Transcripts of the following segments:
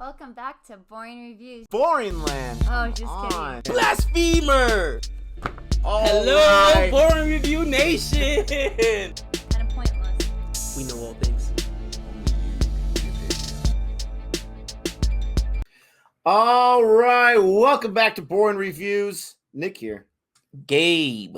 Welcome back to Boring Reviews. Boring Land. Oh, just kidding. Blasphemer! Hello, right. Boring Review Nation! Kind of pointless. We know all things. All right, welcome back to Boring Reviews. Nick here. Gabe.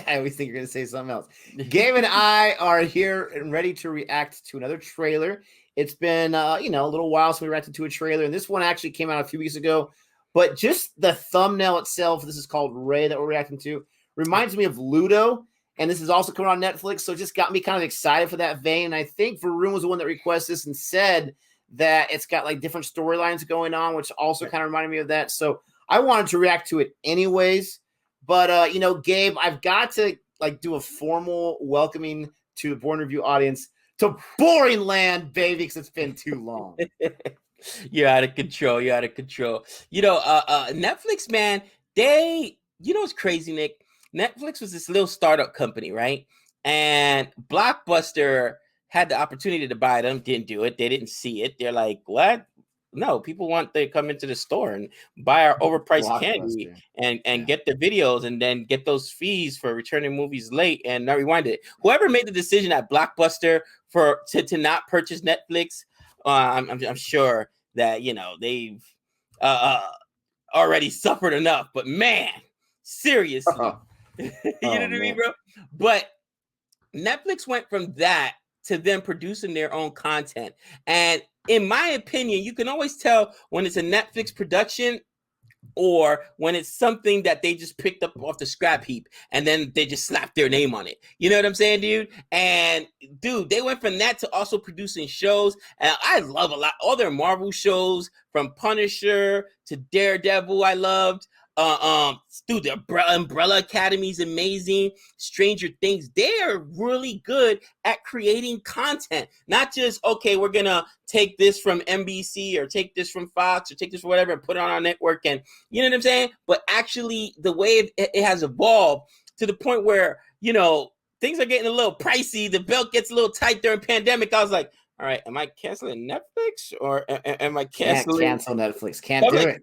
I always think you're going to say something else. Gabe and I are here and ready to react to another trailer. It's been, a little while since we reacted to a trailer, and this one actually came out a few weeks ago. But just the thumbnail itself, this is called Ray that we're reacting to, reminds me of Ludo, and this is also coming on Netflix, so it just got me kind of excited for that vein. And I think Varun was the one that requested this and said that it's got like different storylines going on, which also kind of reminded me of that. So I wanted to react to it anyways. But, Gabe, I've got to do a formal welcoming to the Boring Review audience to Boring Land, baby, because it's been too long. You're out of control. Netflix, man, it's crazy, Nick. Netflix was this little startup company, right? And Blockbuster had the opportunity to buy them, didn't do it. They didn't see it. They're like, what? No, people want to come into the store and buy our overpriced candy and get the videos and then get those fees for returning movies late and not rewind it. Whoever made the decision at Blockbuster to not purchase Netflix, I'm sure that they've already suffered enough. But man, seriously, you know what I mean, bro? But Netflix went from that to them producing their own content. And in my opinion, you can always tell when it's a Netflix production or when it's something that they just picked up off the scrap heap and then they just slapped their name on it. You know what I'm saying, dude? And dude, they went from that to also producing shows. And I love a lot. All their Marvel shows, from Punisher to Daredevil, I loved. Dude, the Umbrella Academy is amazing. Stranger Things, they are really good at creating content. Not just, okay, we're gonna take this from NBC or take this from Fox or take this from whatever and put it on our network, and you know what I'm saying? But actually, the way it has evolved to the point where things are getting a little pricey. The belt gets a little tight during pandemic. I was like, all right, am I canceling Netflix or am I canceling? Can't cancel Netflix. Can't do it.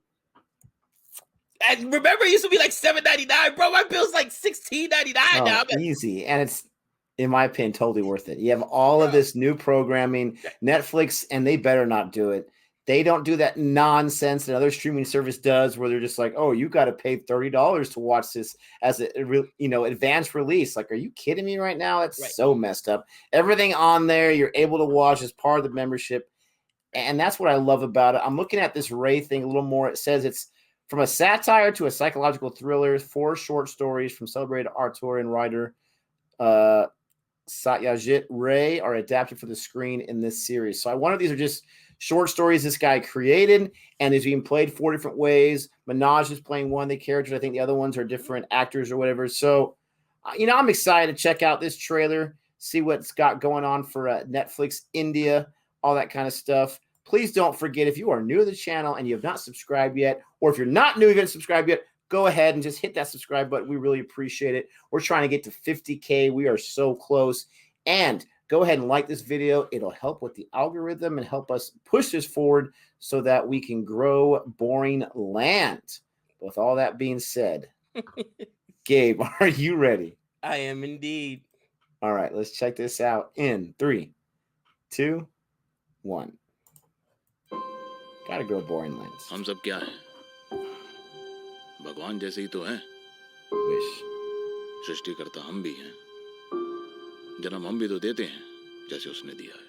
I remember it used to be like $7.99, bro. My bill's like $16.99 now. Easy. And it's, in my opinion, totally worth it. You have all of this new programming, Netflix, and they better not do it. They don't do that nonsense that other streaming service does where they're just like, oh, you got to pay $30 to watch this as a advanced release. Like, are you kidding me right now? That's so messed up. Everything on there you're able to watch as part of the membership. And that's what I love about it. I'm looking at this Ray thing a little more. It says it's from a satire to a psychological thriller, 4 short stories from celebrated author and writer Satyajit Ray are adapted for the screen in this series. So one of these are just short stories this guy created, and is being played 4 different ways. Manoj is playing one of the characters. I think the other ones are different actors or whatever. So, I'm excited to check out this trailer, see what's got going on for Netflix India, all that kind of stuff. Please don't forget, if you are new to the channel and you have not subscribed yet, or if you're not new, you haven't subscribed yet, go ahead and just hit that subscribe button. We really appreciate it. We're trying to get to 50K. We are so close. And go ahead and like this video. It'll help with the algorithm and help us push this forward so that we can grow Boring Land. With all that being said, Gabe, are you ready? I am indeed. All right, let's check this out in 3, 2, 1. Gotta grow Boring Land. हम सब क्या हैं? भगवान जैसे ही तो हैं। Wish. सृष्टिकर्ता हम भी हैं। जन्म हम भी तो देते हैं, जैसे उसने दिया है।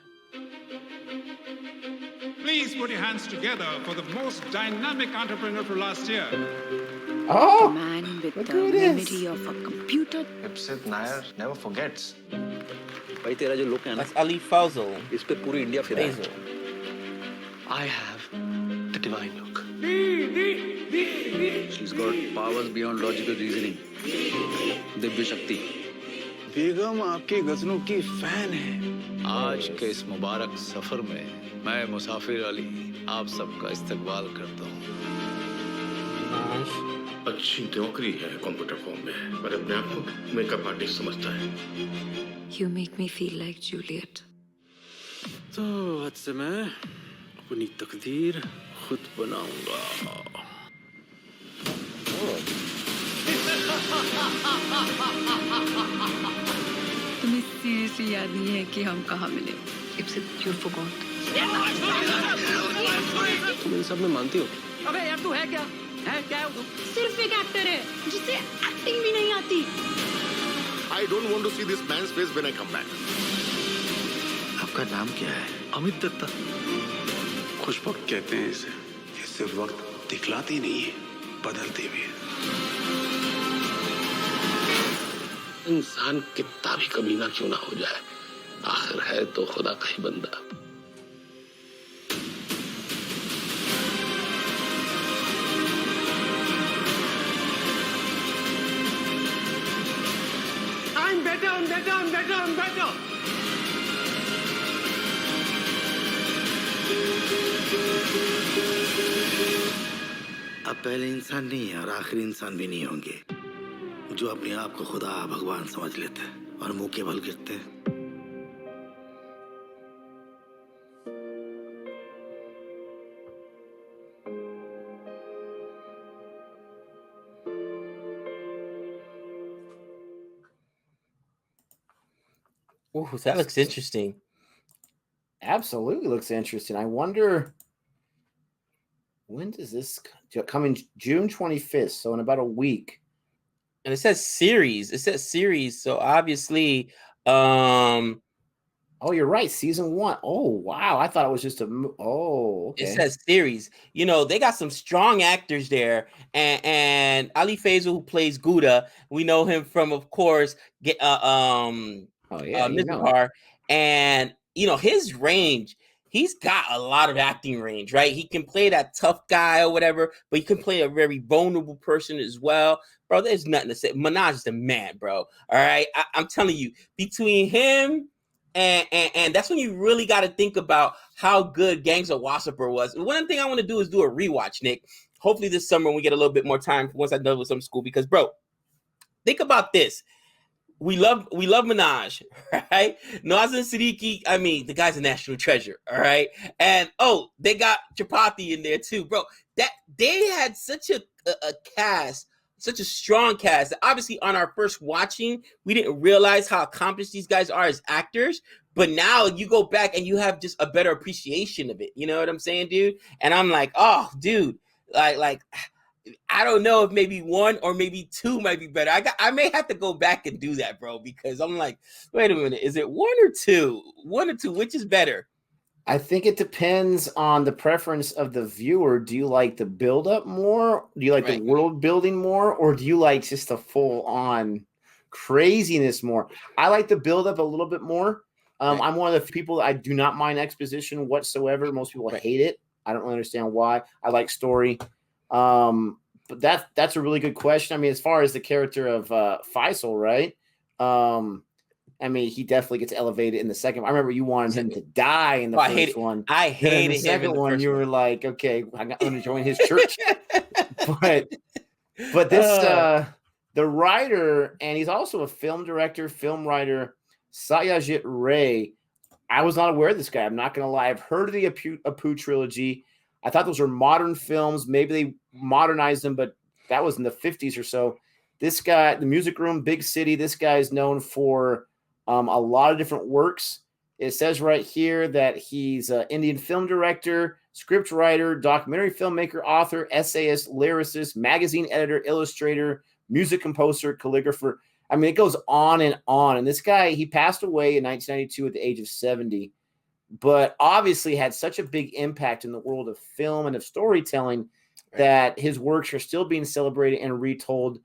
Please put your hands together for the most dynamic entrepreneur for last year. Oh, a man with the memory of a computer. Ipsit Nair never forgets. भाई तेरा जो look है ना, That's Ali Fazal. इस पे पूरी इंडिया फिदा है. Fazal. I have the divine look. She's got powers beyond logical reasoning. Divya शक्ति. बेगम आपकी गजलों की फैन है। आज के इस मुबारक सफर में मैं मुसाफिर अली आप सबका इस्तकबाल करता हूँ। अच्छी नौकरी है कंप्यूटर फॉर्म में, पर अपने आप को मेकअप आर्टिस्ट समझता है। You make me feel like Juliet. तो आज से मैं अपनी तकदीर खुद बनाऊंगा। तुम्हें सीरियसली याद नहीं है कि हम कहाँ मिले? Except you forgot. तुम इन सब में मानती हो? अबे यार तू है क्या? है क्या है तू? सिर्फ एक एक्टर है जिसे एक्टिंग भी नहीं आती। I don't want to see this man's face when I come back. आपका नाम क्या है? अमित दत्ता। खुश वक्त कहते हैं इसे। ये सिर्फ वक्त दिखलाती नहीं है, बदलती भी है। इंसान कितना भी कमीना क्यों ना हो जाए, आखिर है तो खुदा का ही बंदा। I'm better, I'm better, I'm better, I'm better. अब पहले इंसान नहीं है और आखिरी इंसान भी नहीं होंगे जो अपने आप को खुदा भगवान समझ लेते हैं और मुंह के बल गिरते हैं। Oh, that looks interesting. Absolutely looks interesting. I wonder, when does this come in? June 25th, so in about a week. And it says series. It says series. So obviously, oh, you're right. Season 1. Oh, wow. I thought it was just okay. It says series. You know, they got some strong actors there. And Ali Fazal, who plays Gouda, we know him from, of course, Mizpar. And, you know, his range, he's got a lot of acting range, right? He can play that tough guy or whatever, but he can play a very vulnerable person as well. Bro, there's nothing to say. Manoj is the man, bro. All right. I'm telling you, between him and that's when you really got to think about how good Gangs of Wasseypur was. One thing I want to do is do a rewatch, Nick. Hopefully this summer when we get a little bit more time once I'm done with some school, because, bro, think about this. We love Manoj, right? Nazim Siddiqui, I mean, the guy's a national treasure, all right? And they got Chapati in there too, bro. That they had such a cast, such a strong cast. Obviously, on our first watching, we didn't realize how accomplished these guys are as actors. But now you go back and you have just a better appreciation of it. You know what I'm saying, dude? And I'm like, oh, dude, like. I don't know if maybe 1 or maybe 2 might be better. I may have to go back and do that, bro, because I'm like, wait a minute, is it 1 or 2? 1 or 2, which is better? I think it depends on the preference of the viewer. Do you like the build-up more? Do you like the world building more? Or do you like just the full-on craziness more? I like the build-up a little bit more. I'm one of the people that I do not mind exposition whatsoever. Most people hate it. I don't really understand why. I like story. But that's a really good question. I mean, as far as the character of Faisal, right? I mean, he definitely gets elevated in the second. I remember you wanted him to die in the first one. I hated the second him in the one. First you were like, okay, I'm going to join his church. but this the writer, and he's also a film director, film writer, Satyajit Ray. I was not aware of this guy. I'm not going to lie. I've heard of the Apu trilogy. I thought those were modern films. Maybe they modernized them, but that was in the 50s or so. This guy, The Music Room, Big City, this guy is known for a lot of different works. It says right here that he's an Indian film director, script writer, documentary filmmaker, author, essayist, lyricist, magazine editor, illustrator, music composer, calligrapher. I mean, it goes on and on. And this guy, he passed away in 1992 at the age of 70. But obviously had such a big impact in the world of film and of storytelling that his works are still being celebrated and retold.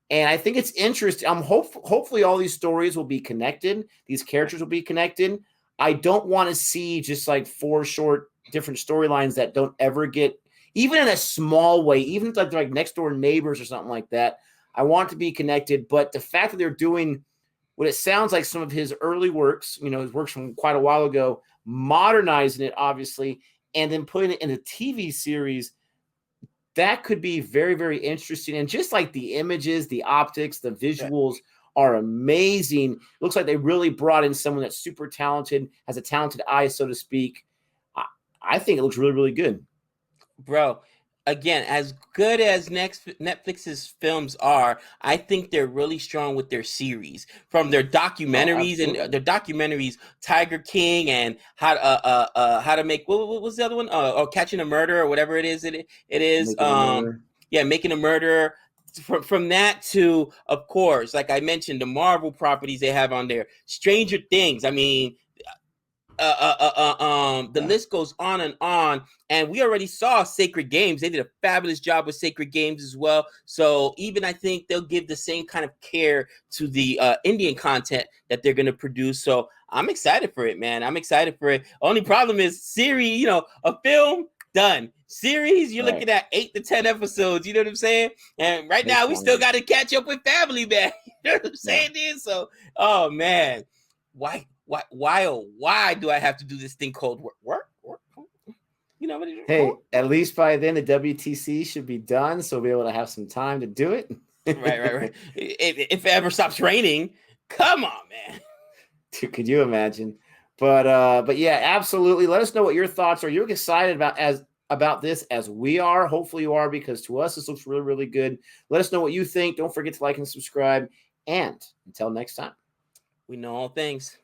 And I think it's interesting. Hopefully all these stories will be connected. These characters will be connected. I don't want to see just like 4 short different storylines that don't ever get, even in a small way, even if like next door neighbors or something like that. I want it to be connected. But the fact that they're doing what it sounds like some of his early works, you know, his works from quite a while ago, modernizing it, obviously, and then putting it in a TV series, that could be very, very interesting. And just like the images, the optics, the visuals are amazing. Looks like they really brought in someone that's super talented, has a talented eye, so to speak. I think it looks really, really good. Bro, again, as good as Netflix's films are, I think they're really strong with their series. From their documentaries and their documentaries, Tiger King and how to make what was the other one? Or Catching a Murder or whatever it is. It is Making a Murder. From that to, of course, like I mentioned, the Marvel properties they have on there, Stranger Things. I mean, the list goes on, and we already saw Sacred Games. They did a fabulous job with Sacred Games as well. So even I think they'll give the same kind of care to the Indian content that they're going to produce. So I'm excited for it, man. I'm excited for it. Only problem is series, a film done. Series, you're looking at 8 to 10 episodes. You know what I'm saying? And right now we still got to catch up with Family, man. You know what I'm saying, dude? So, oh man, why do I have to do this thing called work? Hey, at least by then the WTC should be done, so we'll be able to have some time to do it. Right. If it ever stops raining, come on, man. Dude, could you imagine? But yeah, absolutely. Let us know what your thoughts are. You're excited about this as we are. Hopefully you are, because to us this looks really, really good. Let us know what you think. Don't forget to like and subscribe. And until next time, we know all things.